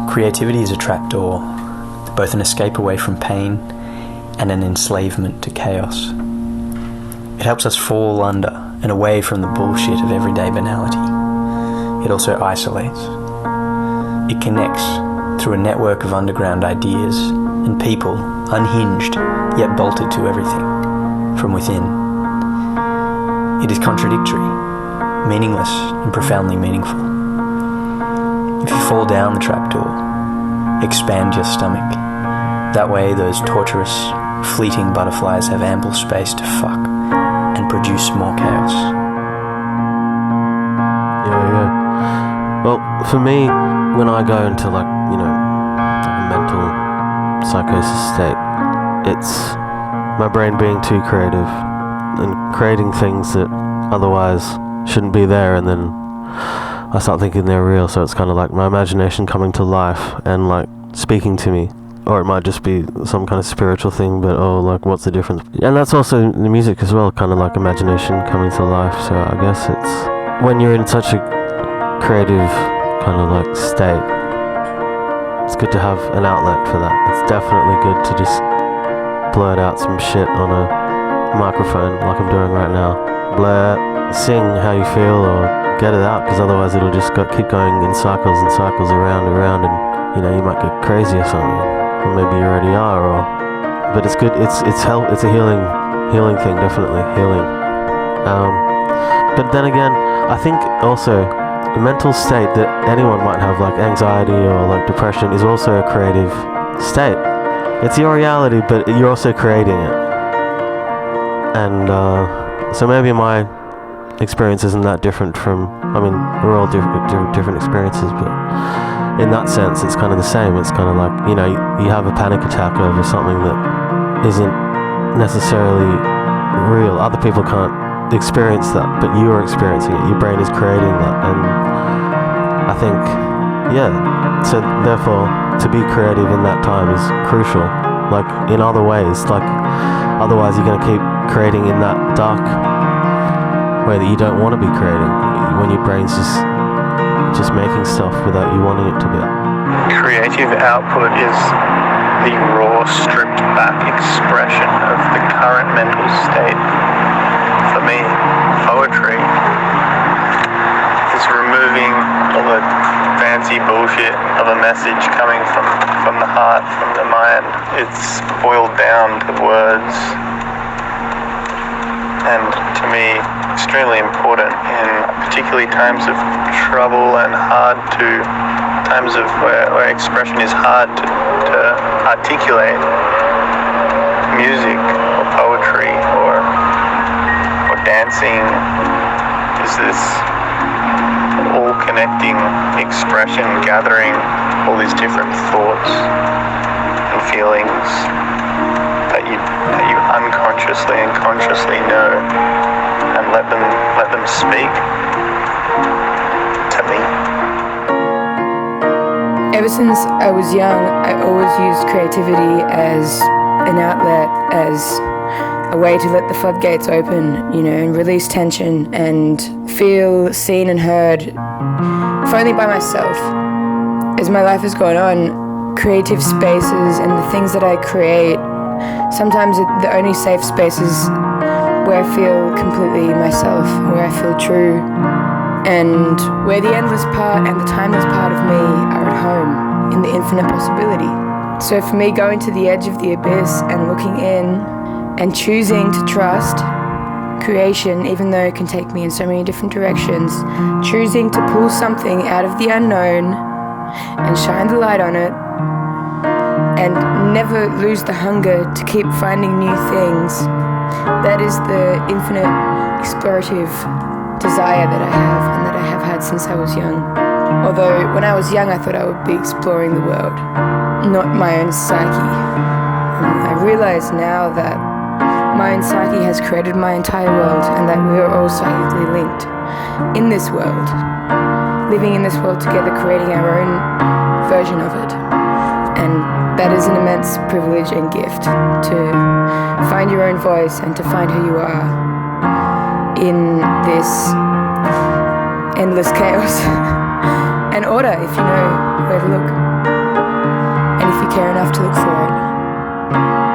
Creativity is a trapdoor, both an escape away from pain and an enslavement to chaos. It helps us fall under and away from the bullshit of everyday banality. It also isolates. It connects through a network of underground ideas and people, unhinged yet bolted to everything from within. It is contradictory, meaningless and profoundly meaningful. If you fall down the trapdoor, expand your stomach. That way those torturous, fleeting butterflies have ample space to fuck and produce more chaos. Yeah. Well, for me, when I go into a mental psychosis state, it's my brain being too creative and creating things that otherwise shouldn't be there, and then I start thinking they're real, so it's kind of like my imagination coming to life and speaking to me. Or it might just be some kind of spiritual thing, but what's the difference? And that's also the music as well, kind of like imagination coming to life. So I guess it's when you're in such a creative kind of state, it's good to have an outlet for that. It's definitely good to just blurt out some shit on a microphone like I'm doing right now. Blurt, sing how you feel, or get it out, because otherwise it'll just keep going in cycles and cycles around, and you might get crazy or something. Or maybe you already are, but it's good. It's a healing thing, definitely healing. But then again, I think also the mental state that anyone might have, like anxiety or depression, is also a creative state. It's your reality, but you're also creating it. And so maybe my experience isn't that different from. We're all different experiences, but. In that sense, it's kind of the same. It's kind of like, you have a panic attack over something that isn't necessarily real. Other people can't experience that, but you are experiencing it. Your brain is creating that. And I think, so therefore, to be creative in that time is crucial. In other ways, otherwise you're going to keep creating in that dark way that you don't want to be creating, when your brain's just making stuff without you wanting it to be. Creative output is the raw, stripped back expression of the current mental state. For me, poetry is removing all the fancy bullshit of a message coming from the heart, from the mind. It's boiled down to words, and to me, extremely important in particularly times of trouble and times of where expression is hard to articulate. Music or poetry or dancing is this all connecting expression, gathering all these different thoughts and feelings that you unconsciously and consciously know, and let them speak to me. Ever since I was young, I always used creativity as an outlet, as a way to let the floodgates open, and release tension and feel seen and heard, if only by myself. As my life has gone on, creative spaces and the things that I create, sometimes the only safe spaces where I feel completely myself, where I feel true, and where the endless part and the timeless part of me are at home in the infinite possibility. So for me, going to the edge of the abyss and looking in and choosing to trust creation, even though it can take me in so many different directions, choosing to pull something out of the unknown and shine the light on it, and never lose the hunger to keep finding new things. That is the infinite explorative desire that I have, and that I have had since I was young. Although when I was young I thought I would be exploring the world, not my own psyche. And I realize now that my own psyche has created my entire world, and that we are all psychically linked in this world, living in this world together, creating our own version of it. And that is an immense privilege and gift, to find your own voice and to find who you are in this endless chaos and order, if you know where to look. find if you care enough to look for it.